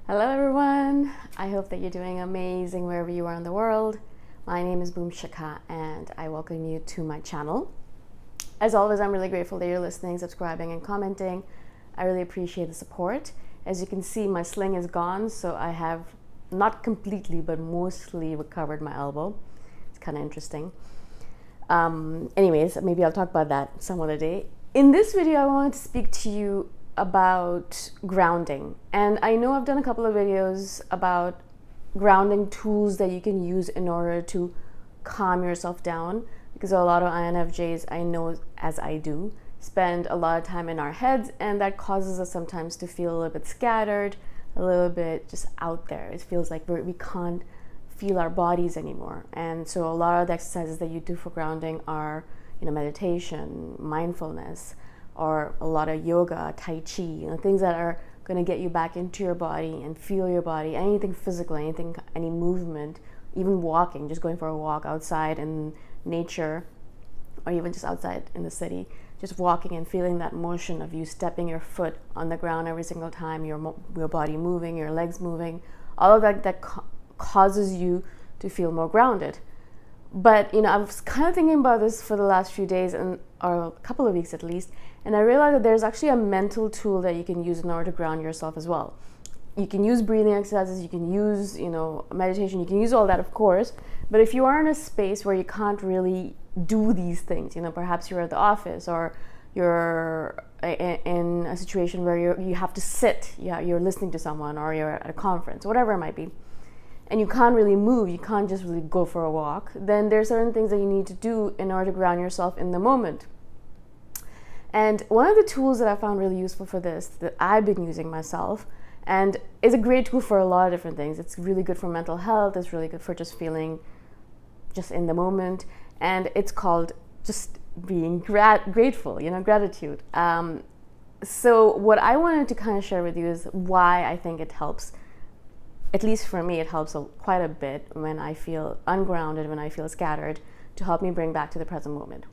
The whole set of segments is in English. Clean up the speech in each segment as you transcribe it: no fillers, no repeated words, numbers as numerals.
Hello everyone, I hope that you're doing amazing wherever you are in the world. My name is Shikha and I welcome you to my channel. As always, I'm really grateful that you're listening, subscribing and commenting. I really appreciate the support. As you can see, my sling is gone, so I have not completely but mostly recovered my elbow. It's kind of interesting. Anyways, maybe I'll talk about that some other day. In this video, I wanted to speak to you about grounding. And I know I've done a couple of videos about grounding tools that you can use in order to calm yourself down, because a lot of INFJs, I know as I do, spend a lot of time in our heads, and that causes us sometimes to feel a little bit scattered, a little bit just out there. It feels like we can't feel our bodies anymore. And so a lot of the exercises that you do for grounding are, meditation, mindfulness, or a lot of yoga, tai chi, things that are going to get you back into your body and feel your body, anything physical, any movement, even walking, just going for a walk outside in nature, or even just outside in the city, just walking and feeling that motion of you stepping your foot on the ground every single time, your body moving, your legs moving, all of that causes you to feel more grounded. But I was kind of thinking about this for the last few days, or a couple of weeks at least, and I realized that there's actually a mental tool that you can use in order to ground yourself as well. You can use breathing exercises, you can use meditation, you can use all that, of course. But if you are in a space where you can't really do these things, perhaps you're at the office, or you're in a situation where you have to sit, you're listening to someone, or you're at a conference, whatever it might be, and you can't really move, you can't just really go for a walk, then there's certain things that you need to do in order to ground yourself in the moment. And one of the tools that I found really useful for this, that I've been using myself, and is a great tool for a lot of different things. It's really good for mental health, it's really good for just feeling just in the moment, and it's called just being grateful, gratitude. So what I wanted to kind of share with you is why I think it helps. At least for me, it helps quite a bit when I feel ungrounded, when I feel scattered, to help me bring back to the present moment.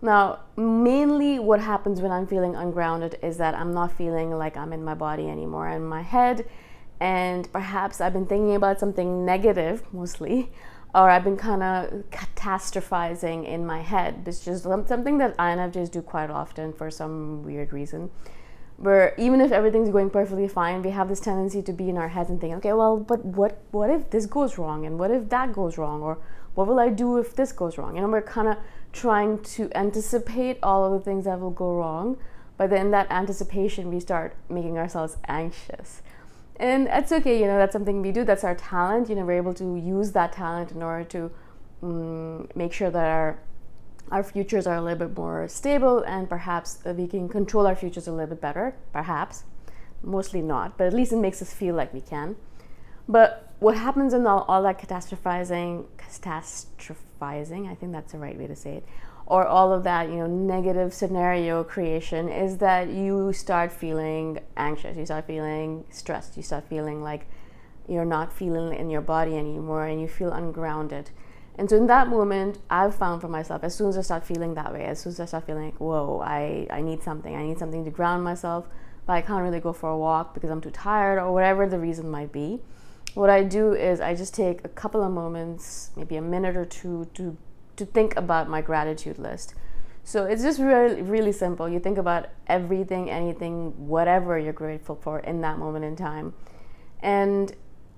Now, mainly what happens when I'm feeling ungrounded is that I'm not feeling like I'm in my body anymore, I'm in my head, and perhaps I've been thinking about something negative mostly, or I've been kind of catastrophizing in my head. It's just something that INFJs do quite often for some weird reason, where even if everything's going perfectly fine, we have this tendency to be in our heads and think, okay, well, but what if this goes wrong, and what if that goes wrong, or what will I do if this goes wrong? We're kind of trying to anticipate all of the things that will go wrong, but then in that anticipation we start making ourselves anxious. And that's okay, that's something we do, that's our talent. We're able to use that talent in order to make sure that our futures are a little bit more stable, and perhaps we can control our futures a little bit better, perhaps. Mostly not, but at least it makes us feel like we can. But what happens in all that catastrophizing, I think that's the right way to say it, or all of that, negative scenario creation, is that you start feeling anxious, you start feeling stressed, you start feeling like you're not feeling in your body anymore, and you feel ungrounded. And so in that moment, I've found for myself, as soon as I start feeling that way, as soon as I start feeling like, whoa, I need something to ground myself, but I can't really go for a walk because I'm too tired, or whatever the reason might be, what I do is I just take a couple of moments, maybe a minute or two, to think about my gratitude list. So it's just really, really simple. You think about everything, anything, whatever you're grateful for in that moment in time. And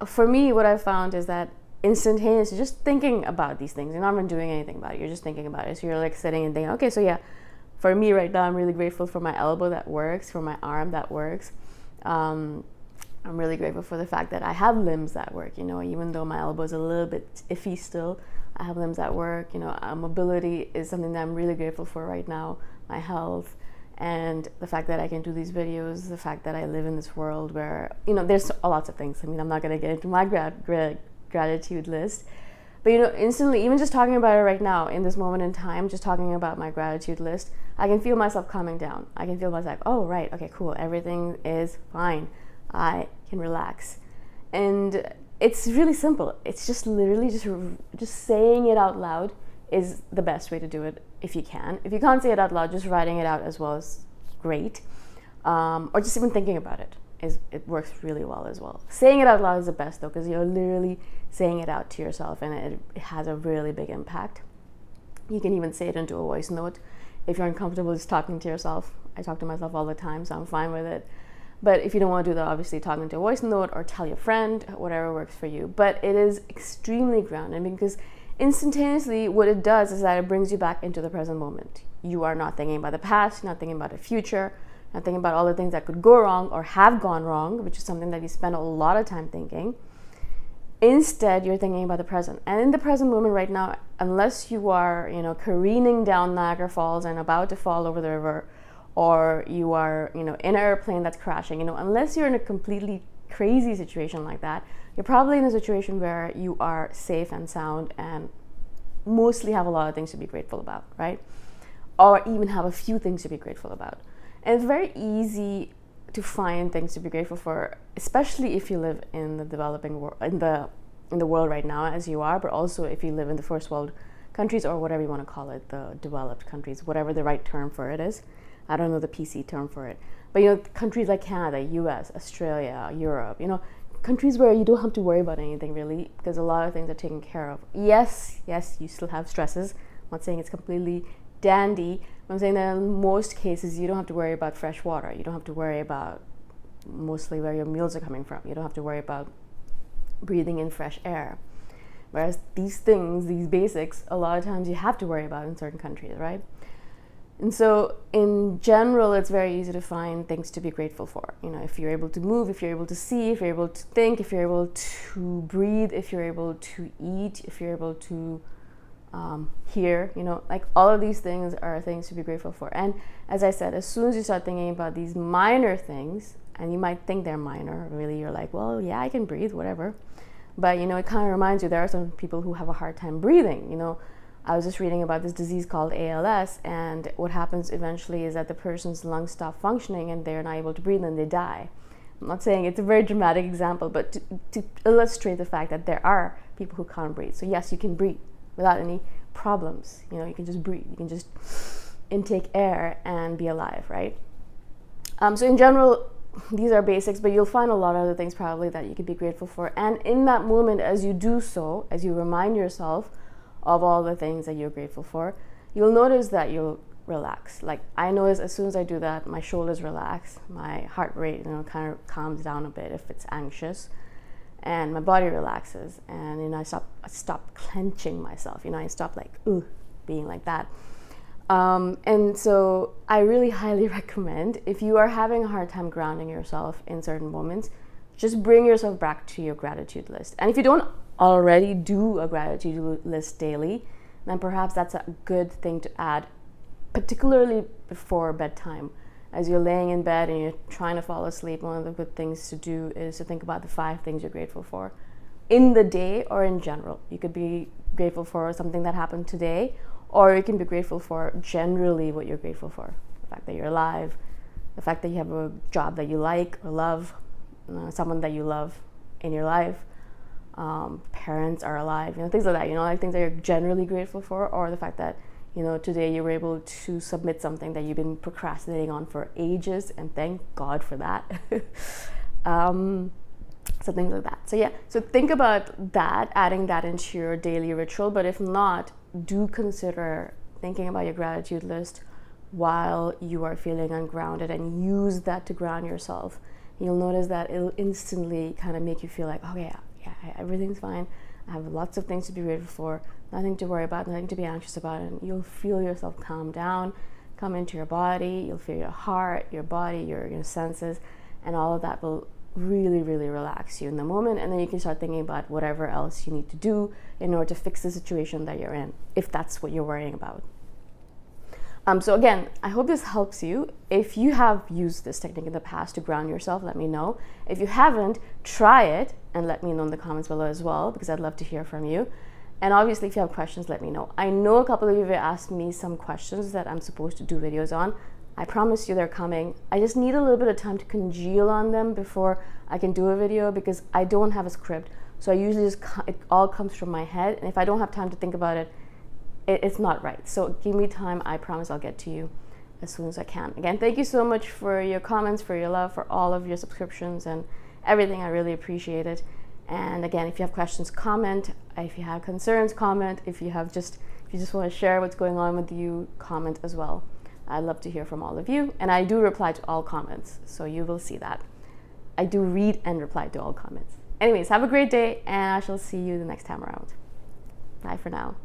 for me, what I found is that instantaneously, just thinking about these things, you're not even doing anything about it, you're just thinking about it. So you're like sitting and thinking, okay, so yeah, for me right now, I'm really grateful for my elbow that works, for my arm that works. I'm really grateful for the fact that I have limbs that work, even though my elbow is a little bit iffy still, I have limbs that work. Mobility is something that I'm really grateful for right now, my health, and the fact that I can do these videos, the fact that I live in this world where, there's lots of things. I'm not going to get into my gratitude list, but instantly, even just talking about it right now in this moment in time, just talking about my gratitude list, I can feel myself calming down. I can feel myself, oh right, okay, cool, everything is fine, I can relax. And it's really simple. It's just literally just saying it out loud is the best way to do it if you can. If you can't say it out loud, just writing it out as well is great, or just even thinking about it. it works really well as well. Saying it out loud is the best though, because you're literally saying it out to yourself, and it has a really big impact. You can even say it into a voice note if you're uncomfortable just talking to yourself. I talk to myself all the time, so I'm fine with it. But if you don't want to do that, obviously talk into a voice note or tell your friend, whatever works for you. But it is extremely grounding, because instantaneously what it does is that it brings you back into the present moment. You are not thinking about the past, not thinking about the future, not thinking about all the things that could go wrong or have gone wrong, which is something that you spend a lot of time thinking. Instead, you're thinking about the present. And in the present moment right now, unless you are, careening down Niagara Falls and about to fall over the river, or you are, in an airplane that's crashing, unless you're in a completely crazy situation like that, you're probably in a situation where you are safe and sound and mostly have a lot of things to be grateful about, right? Or even have a few things to be grateful about. And it's very easy to find things to be grateful for, especially if you live in the developing world, in the world right now as you are, but also if you live in the first world countries, or whatever you want to call it, the developed countries, whatever the right term for it is. I don't know the PC term for it. But countries like Canada, US, Australia, Europe, countries where you don't have to worry about anything really, because a lot of things are taken care of. Yes, you still have stresses. I'm not saying it's completely dandy, but I'm saying that in most cases you don't have to worry about fresh water. You don't have to worry about mostly where your meals are coming from. You don't have to worry about breathing in fresh air. Whereas these things, these basics, a lot of times you have to worry about in certain countries, right? And so in general, it's very easy to find things to be grateful for. If you're able to move, if you're able to see, if you're able to think, if you're able to breathe, if you're able to eat, if you're able to hear, like all of these things are things to be grateful for. And as I said, as soon as you start thinking about these minor things, and you might think they're minor, really you're like, well, yeah, I can breathe, whatever. But, it kind of reminds you, there are some people who have a hard time breathing, I was just reading about this disease called ALS, and what happens eventually is that the person's lungs stop functioning and they're not able to breathe and they die. I'm not saying it's a very dramatic example, but to illustrate the fact that there are people who can't breathe. So yes, you can breathe without any problems. You can just breathe. You can just intake air and be alive, right? So in general, these are basics, but you'll find a lot of other things probably that you could be grateful for. And in that moment, as you do so, as you remind yourself of all the things that you're grateful for, you'll notice that you'll relax. Like I notice as soon as I do that, my shoulders relax, my heart rate kind of calms down a bit if it's anxious, and my body relaxes, and I stop clenching myself. I stop being like that. And so I really highly recommend, if you are having a hard time grounding yourself in certain moments, just bring yourself back to your gratitude list. And if you don't already do a gratitude list daily, then perhaps that's a good thing to add, particularly before bedtime. As you're laying in bed and you're trying to fall asleep, one of the good things to do is to think about the 5 things you're grateful for in the day or in general. You could be grateful for something that happened today, or you can be grateful for generally what you're grateful for. The fact that you're alive, the fact that you have a job that you like or love, someone that you love in your life, parents are alive, things like that, like things that you're generally grateful for, or the fact that, today you were able to submit something that you've been procrastinating on for ages, and thank God for that. So things like that. So think about that, adding that into your daily ritual. But if not, do consider thinking about your gratitude list while you are feeling ungrounded, and use that to ground yourself. You'll notice that it'll instantly kind of make you feel like, oh yeah, everything's fine. I have lots of things to be grateful for, nothing to worry about, nothing to be anxious about, and you'll feel yourself calm down, come into your body. You'll feel your heart, your body, your senses, and all of that will really, really relax you in the moment. And then you can start thinking about whatever else you need to do in order to fix the situation that you're in, if that's what you're worrying about. So again, I hope this helps you. If you have used this technique in the past to ground yourself, let me know. If you haven't, try it and let me know in the comments below as well, because I'd love to hear from you. And obviously, if you have questions, let me know. I know a couple of you have asked me some questions that I'm supposed to do videos on. I promise you they're coming. I just need a little bit of time to congeal on them before I can do a video, because I don't have a script. So I usually it all comes from my head. And if I don't have time to think about it, it's not right. So give me time. I promise I'll get to you as soon as I can. Again, thank you so much for your comments, for your love, for all of your subscriptions and everything. I really appreciate it. And again, if you have questions, comment. If you have concerns, comment. If you just want to share what's going on with you, comment as well. I'd love to hear from all of you. And I do reply to all comments, so you will see that. I do read and reply to all comments. Anyways, have a great day, and I shall see you the next time around. Bye for now.